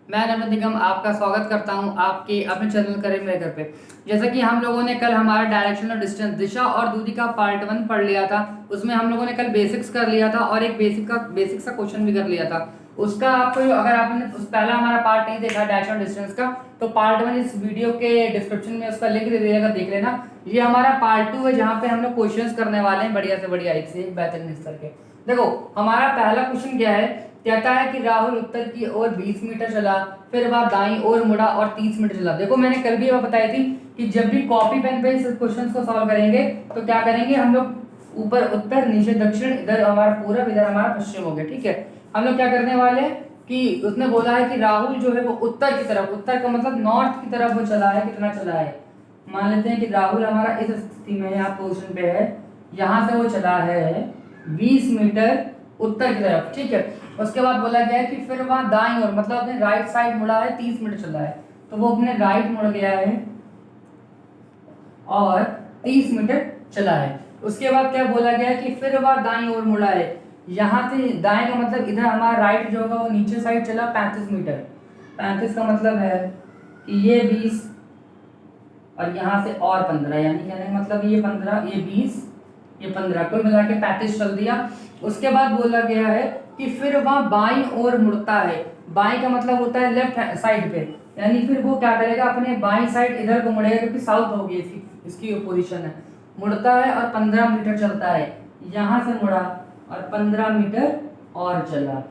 मैं नमित निगम आपका स्वागत करता हूं आपके अपने चैनल करें मेरे घर पे। जैसा कि हम लोगों ने कल हमारा डायरेक्शन और डिस्टेंस दिशा और दूरी का पार्ट 1 पढ़ लिया था। उसमें हम लोगों ने कल बेसिक्स कर लिया था और एक बेसिक सा क्वेश्चन भी कर लिया था। उसका आपको अगर आपने उस पहला हमारा पार्ट नहीं देखा डायरेक्शन और डिस्टेंस का, तो पार्ट 1 इस वीडियो के डिस्क्रिप्शन में उसका लिंक दे दिएगा, देख लेना। ये हमारा पार्ट 2 है जहाँ पे हम लोग क्वेश्चन करने वाले हैं बढ़िया से बढ़िया एक से बेहतरीन स्तर के। देखो हमारा पहला क्वेश्चन क्या है, कहता है कि राहुल उत्तर की ओर 20 मीटर चला, फिर वह दाईं ओर मुड़ा और 30 मीटर चला। देखो मैंने कल भी बताई थी कि जब भी कॉपी पेन पे इस क्वेश्चन को सॉल्व करेंगे तो क्या करेंगे हम लोग, ऊपर उत्तर नीचे दक्षिण, इधर हमारा पूरब इधर हमारा पश्चिम हो गया। ठीक है, हम लोग क्या करने वाले हैं कि उसने बोला है कि राहुल जो है वो उत्तर की तरफ, उत्तर का मतलब नॉर्थ की तरफ वो चला है, कितना चला है। मान लेते हैं कि राहुल हमारा इस स्थिति में यहाँ पोजिशन पे है, यहाँ से वो चला है 20 मीटर उत्तर की तरफ। ठीक है, उसके बाद बोला गया है कि फिर वहां दाईं ओर मतलब अपने राइट साइड मुड़ा है, 30 मीटर चला है, तो वो अपने राइट मुड़ गया है और 30 मीटर चला है। उसके बाद क्या बोला गया है कि फिर वह दाईं ओर मुड़ा है, यहाँ से दाएं का मतलब इधर हमारा राइट जो होगा वो नीचे साइड चला 35 मीटर। 35 का मतलब है कि ये 20 और यहाँ से और 15, यानी कहने का मतलब ये 15, ये 20, ये 15, कुल मिला के 35 चल दिया। उसके बाद बोला गया है कि फिर वह बाईं ओर मुड़ता है। बाईं का मतलब होता है लेफ्ट साइड पे, यानी फिर वो क्या करेगा अपने बाईं साइड इधर को मुड़ेगा, क्योंकि साउथ होगी इसकी पोजीशन है। मुड़ता है और 15 मीटर चलता है, यहाँ से मुड़ा और 15 मीटर और चला,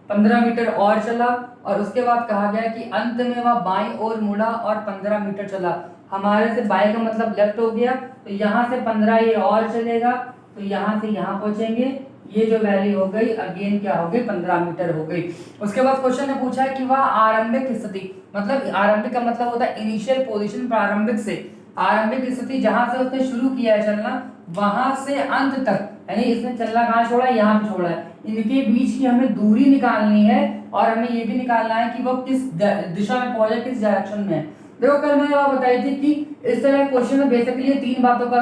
15 मीटर और चला। और उसके बाद कहा गया कि अंत में वह बाईं ओर मुड़ा और 15 मीटर चला। हमारे से बाईं का मतलब लेफ्ट हो गया, तो यहाँ से 15 ये और चलेगा, तो यहाँ से यहाँ पहुंचेंगे। ये जो वैल्यू हो गई अगेन क्या हो गई, 15 मीटर हो गई। उसके बाद क्वेश्चन ने पूछा है कि वह आरंभिक स्थिति, मतलब आरंभिक का मतलब होता है इनिशियल पोजीशन, प्रारंभिक से, आरंभिक स्थिति जहां से उसने शुरू किया है चलना वहां से अंत तक, यानी इसने चलना कहाँ छोड़ा है, यहाँ पे छोड़ा है, इनके बीच की हमें दूरी निकालनी है और हमें ये भी निकालना है कि वो किस दिशा में पहुंचा, किस डायरेक्शन में है। देखो कल मैंने वो बताई थी कि इस तरह के क्वेश्चन में बेसिकली तीन बातों का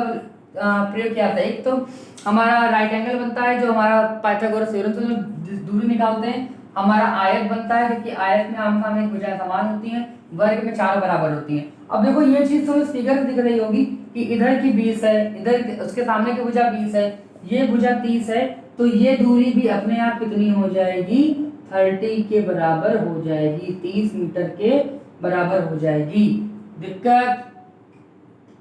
प्रयोग किया था। एक तो हमारा राइट एंगल बनता है जो हमारा पाइथागोरस थ्योरम से दूरी निकालते हैं, हमारा आयत बनता है क्योंकि आयत में आम सामने भुजाएं समान होती हैं, वर्ग में चार बराबर होती हैं। अब देखो ये चीज तो इस फिगर दिख रही होगी कि इधर की 20 है, इधर उसके सामने की भुजा 20 है, ये भुजा 30 है, तो ये दूरी भी अपने आप कितनी हो जाएगी, 30 के बराबर हो जाएगी, 30 मीटर के बराबर हो जाएगी। दिक्कत,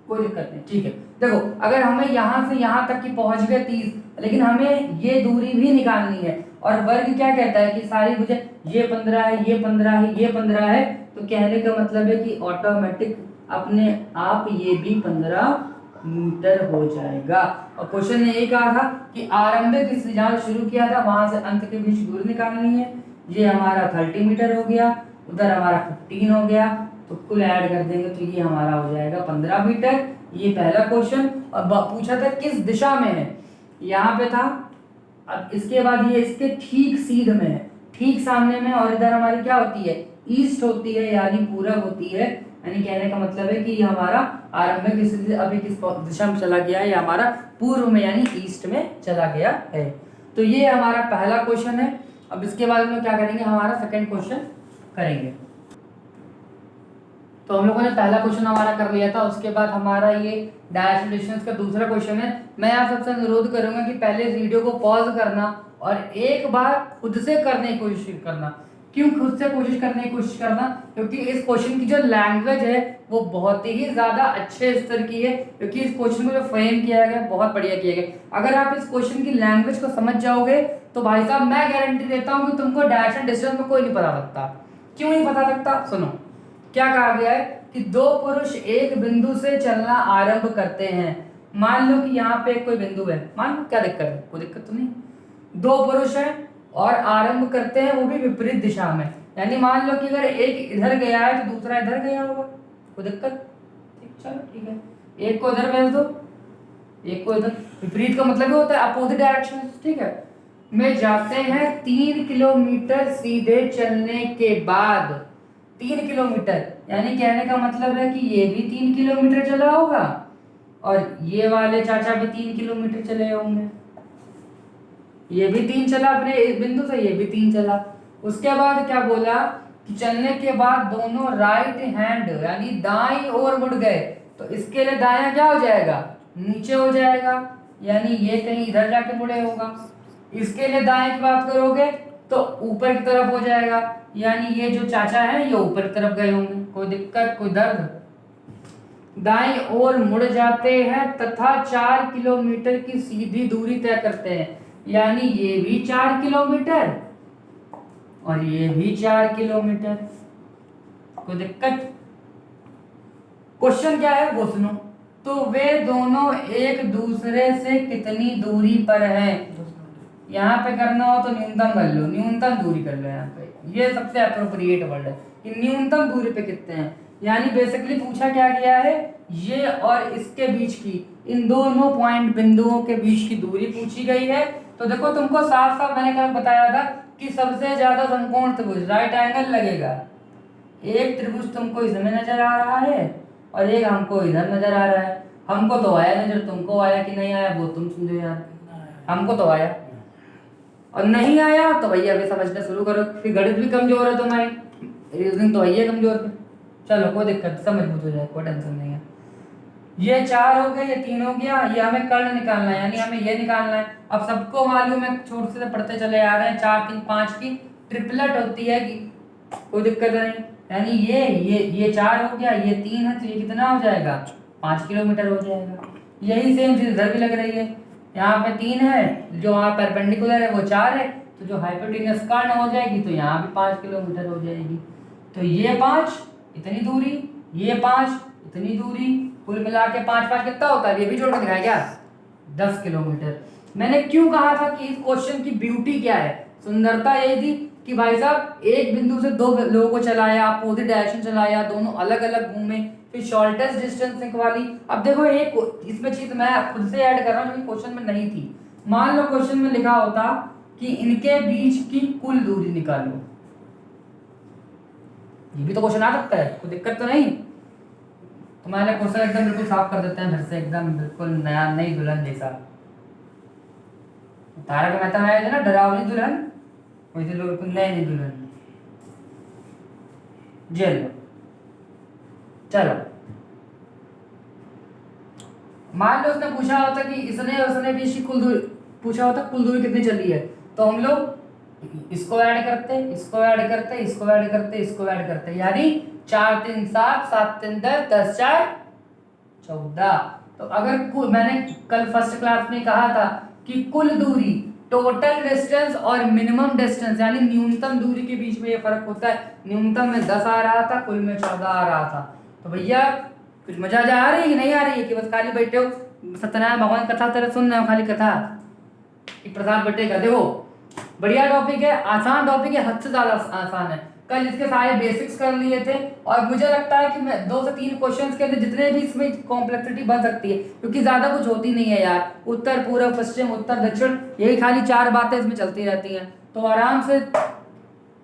कोई दिक्कत नहीं। ठीक है, देखो अगर हमें यहाँ से यहाँ तक की पहुंच गए 30, लेकिन हमें ये दूरी भी निकालनी है और वर्ग क्या कहता है कि सारी भुजा, ये 15 है, ये 15 है, ये 15 है, तो कहने का मतलब है कि ऑटोमेटिक अपने आप ये भी 15 मीटर हो जाएगा। और क्वेश्चन ने ये कहा था कि आरंभिक से जहाँ शुरू किया था वहां से अंत के बीच दूरी निकालनी है। ये हमारा 30 मीटर हो गया, उधर हमारा 15 हो गया, तो कुल ऐड कर देंगे तो ये हमारा हो जाएगा 15 मीटर। ये पहला क्वेश्चन। और पूछा था किस दिशा में है, यहाँ पे था। अब इसके बाद ये इसके ठीक सीध में है, ठीक सामने में, और इधर हमारी क्या होती है, ईस्ट होती है, यानी पूरब होती है। यानी कहने का मतलब है कि ये हमारा आरंभिक स्थिति अभी किस दिशा में चला गया है, ये हमारा पूर्व में यानी ईस्ट में चला गया है। तो ये हमारा पहला क्वेश्चन है। अब इसके बाद में क्या करेंगे, हमारा सेकंड क्वेश्चन करेंगे। तो हम लोगों ने पहला क्वेश्चन हमारा कर लिया था, उसके बाद हमारा ये डायरेक्शन डिस्टेंस का दूसरा क्वेश्चन है। मैं आप सबसे अनुरोध करूंगा कि पहले वीडियो को पॉज करना और एक बार खुद से करने की कोशिश करना। क्यों खुद से कोशिश करने की कोशिश करना, क्योंकि इस क्वेश्चन की जो लैंग्वेज है वो बहुत ही ज्यादा अच्छे स्तर की है, क्योंकि इस क्वेश्चन को जो फ्रेम किया गया बहुत बढ़िया किया गया। अगर आप इस क्वेश्चन की लैंग्वेज को समझ जाओगे तो भाई साहब मैं गारंटी देता हूँ कि तुमको डायरेक्शन डिस्टेंस में कोई नहीं बता सकता। क्यों नहीं बता सकता, सुनो क्या कहा गया है कि दो पुरुष एक बिंदु से चलना आरंभ करते हैं। मान लो कि यहाँ पे कोई बिंदु है, मान लो, क्या दिक्कत है, कोई दिक्कत तो नहीं। दो पुरुष हैं और आरंभ करते हैं वो भी विपरीत दिशा में, यानी मान लो कि अगर एक इधर गया है तो दूसरा इधर गया होगा, कोई दिक्कत, ठीक, चलो ठीक है, एक को इधर भेज दो, एक को इधर। विपरीत का मतलब होता है अपोजिट डायरेक्शन, ठीक है। में जाते हैं 3 किलोमीटर सीधे चलने के बाद, 3 किलोमीटर, यानी कहने का मतलब है कि ये भी 3 किलोमीटर चला होगा और ये वाले चाचा भी 3 किलोमीटर चले होंगे, ये भी 3 चला अपने इस बिंदु से, ये भी 3 चला। उसके बाद क्या बोला कि चलने के बाद दोनों राइट हैंड यानी दाईं ओर मुड़ गए, तो इसके लिए दायां क्या हो जाएगा, नीचे हो जाएगा, यानी ये कहीं इधर जाके मुड़े होगा। इसके लिए दाएं की बात करोगे तो ऊपर की तरफ हो जाएगा, यानी ये जो चाचा है ये ऊपर की तरफ गए होंगे। कोई दिक्कत, कोई दर्द? दाईं ओर मुड़ जाते हैं तथा 4 किलोमीटर की सीधी दूरी तय करते हैं, यानी ये भी 4 किलोमीटर और ये भी 4 किलोमीटर। कोई दिक्कत? क्वेश्चन क्या है वो सुनो। तो वे दोनों एक दूसरे से कितनी दूरी पर हैं? यहाँ पे करना हो तो न्यूनतम कर लो, न्यूनतम दूरी कर लो। यहाँ पे ये सबसे अप्रोप्रिएट वर्ड है कि न्यूनतम दूरी पे कितने हैं। यानी बेसिकली पूछा क्या गया है, ये और इसके बीच की, इन दोनों पॉइंट बिंदुओं के बीच की दूरी पूछी गई है। तो देखो तुमको साफ साफ मैंने कल बताया था कि सबसे ज्यादा समकोण त्रिभुज राइट एंगल लगेगा। एक त्रिभुज तुमको इसमें नजर आ रहा है और एक हमको इधर नजर आ रहा है। हमको तो आया नजर, तुमको आया कि नहीं आया वो तुम समझो यार। हमको तो आया और नहीं आया तो भैया अभी समझना शुरू करो। फिर गणित भी कमजोर है तुम्हारी, रीजनिंग तो है कमजोर पे। चलो कोई दिक्कत, समझ बुझ हो जाए, कोई टेंशन नहीं है। ये 4 हो गए, ये 3 हो गया, ये हमें कर्ण निकालना है, यानी हमें ये निकालना है। अब सबको मालूम है, छोटे से पढ़ते चले आ रहे हैं, 4 3 5 की ट्रिपलेट होती है कि कोई दिक्कत नहीं। यानी ये 4 हो गया, ये 3 है, तो ये कितना हो जाएगा, 5 किलोमीटर हो जाएगा। यही सेम चीज इधर भी लग रही है। यहाँ पे 3 है, जो वहाँ परपेंडिकुलर है वो 4 है, तो जो हाइपोटेन्यूस कर्ण हो जाएगी तो यहाँ भी 5 किलोमीटर हो जाएगी। तो ये 5 इतनी दूरी, ये 5 इतनी दूरी, कुल मिला के 5 5 कितना होता है, ये भी जोड़ के दिखाया क्या, 10 किलोमीटर। मैंने क्यों कहा था कि इस क्वेश्चन की ब्यूटी क्या है, सुंदरता यही थी कि भाई साहब एक बिंदु से दो लोगों को चलाया, अपोजिट डायरेक्शन चलाया, दोनों अलग अलग घूमे, फिर शॉर्टेस्ट डिस्टेंस निकाली। अब देखो एक इसमें चीज मैं खुद से ऐड कर रहा हूँ जो क्वेश्चन में नहीं थी। मान लो क्वेश्चन में लिखा होता कि इनके बीच की कुल दूरी निकालो, ये भी तो क्वेश्चन आ सकता है, कोई दिक्कत तो नहीं। तुम्हारे क्वेश्चन एकदम बिल्कुल साफ कर देते हैं फिर से, एकदम बिल्कुल नया, नई दुल्हन जैसा। तारक मेहता में आया था ना डरावनी दुल्हन, वैसे लोग बिल्कुल नई दुल्हन। जेल चलो, मान लो उसने पूछा होता कि इसने उसने भी इसकी कुल दूरी पूछा होता, कुल दूरी कितनी चली है, तो हम लोग इसको ऐड करते, इसको ऐड करते, इसको ऐड करते, इसको ऐड करते, यानी 4 3 7 7 3 10 10 4 14। तो अगर मैंने कल फर्स्ट क्लास में कहा था कि कुल दूरी, टोटल डिस्टेंस और मिनिमम डिस्टेंस यानी न्यूनतम दूरी के बीच में ये फर्क होता है। न्यूनतम में 10 आ रहा था, कुल में 14 आ रहा था। तो भैया कुछ मजा आ रही है कि नहीं आ रही है, कि बस खाली बैठे हो सत्यनारायण भगवान कथा तरह सुन रहे हो, खाली कथा कि प्रसाद बटेगा। देखो बढ़िया टॉपिक है, आसान टॉपिक है, हद से ज्यादा आसान है। कल इसके सारे बेसिक्स कर लिए थे और मुझे लगता है कि मैं 2 से 3 क्वेश्चंस के अंदर जितने भी इसमें कॉम्प्लेक्सिटी बन सकती है, क्योंकि ज्यादा कुछ होती नहीं है यार, उत्तर पूर्व पश्चिम उत्तर दक्षिण यही खाली 4 बातें इसमें चलती रहती हैं। तो आराम से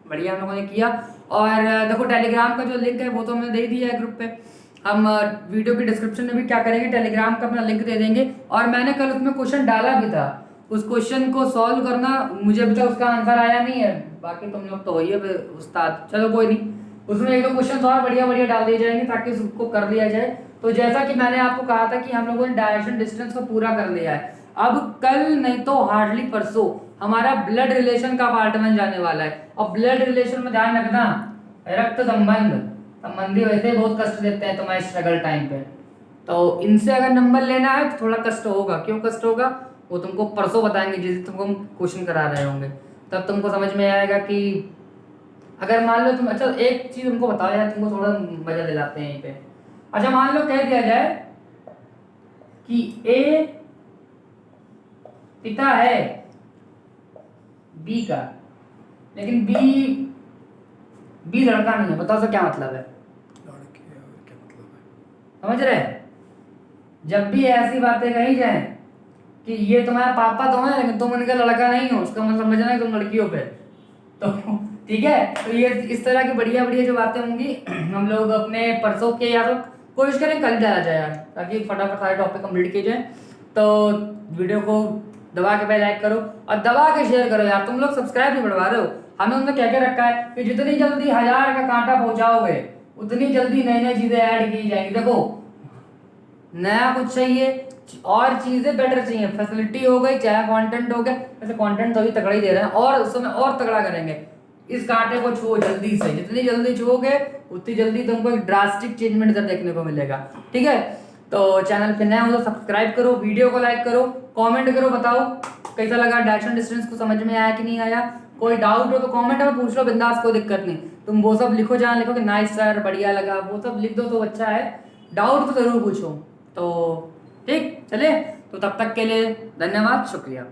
बढ़िया हम लोगों ने किया। और देखो टेलीग्राम का जो लिंक है वो तो हमने दे दिया है ग्रुप पे, हम वीडियो के डिस्क्रिप्शन में भी क्या करेंगे टेलीग्राम का अपना लिंक दे देंगे। और मैंने कल उसमें क्वेश्चन डाला भी था, उस क्वेश्चन को सॉल्व करना, मुझे अभी तक उसका आंसर आया नहीं है, बाकी तुम लोग तो वही है उस्ताद, चलो कोई नहीं, उसमें 1 2 क्वेश्चन और बढ़िया बढ़िया डाल दिए जाएंगे ताकि उसको कर लिया जाए। तो जैसा कि मैंने आपको कहा था कि हम लोगों ने डायरेक्शन डिस्टेंस को पूरा कर लिया है। अब कल नहीं तो हार्डली परसों हमारा ब्लड रिलेशन का पार्ट बन जाने वाला है। और ब्लड रिलेशन में ध्यान रखना, रक्त संबंधी वैसे बहुत कष्ट देते हैं तुम्हारे स्ट्रगल टाइम पे, तो इनसे अगर नंबर लेना है तो थोड़ा कष्ट होगा। क्यों कष्ट होगा वो तुमको परसों बताएंगे, जिस तुमको हम क्वेश्चन करा रहे होंगे, तब तुमको समझ में आएगा कि अगर मान लो तुम, अच्छा एक चीज तुमको बताओ यार, तुमको थोड़ा मजा दिलाते हैं यहीं पे। अच्छा मान लो कह दिया जाए कि ए पिता है बी का, लेकिन बी लड़का नहीं है, बताओ सर क्या मतलब है? लड़के और क्या मतलब है? समझ रहे? जब भी ऐसी बातें कही जाए कि ये तुम्हारा पापा तो है लेकिन तुम उनका लड़का नहीं हो, उसका मतलब समझना है तुम लड़कियों पे, तो ठीक है। तो ये इस तरह की बढ़िया बढ़िया जो बातें होंगी हम लोग अपने परसों के, या तो कोशिश करें कल डाला जाए यार, ताकि फटाफट सारे टॉपिक कंप्लीट किए जाए। तो वीडियो को दबा के भाई लाइक करो और दबा के शेयर करो यार। तुम लोग सब्सक्राइब नहीं बढ़वा रहे हो। हमें उन्होंने क्या क्या रखा है कि जितनी जल्दी 1000 का कांटा पहुंचाओगे उतनी जल्दी नई नई चीजें ऐड की जाएंगी। देखो नया कुछ चाहिए और चीजें बेटर चाहिए, फैसिलिटी हो गई चाहे कंटेंट हो गया। वैसे कंटेंट तो अभी तगड़ा ही दे रहे हैं और उस समय और तगड़ा करेंगे। इस कांटे को छुओ जल्दी से, जितनी जल्दी छुओगे उतनी जल्दी तुमको एक ड्रास्टिक चेंजमेंट देखने को मिलेगा। ठीक है, तो चैनल पे नया हो तो सब्सक्राइब करो, वीडियो को लाइक करो, कमेंट करो, बताओ कैसा लगा, डायरेक्शन डिस्टेंस को समझ में आया कि नहीं आया। कोई डाउट हो तो कमेंट में पूछ लो बिंदास, कोई दिक्कत नहीं। तुम वो सब लिखो जहाँ लिखो कि नाइस सर, बढ़िया लगा, वो सब लिख दो तो अच्छा है। डाउट तो जरूर पूछो। तो ठीक चलिए, तो तब तक के लिए धन्यवाद, शुक्रिया।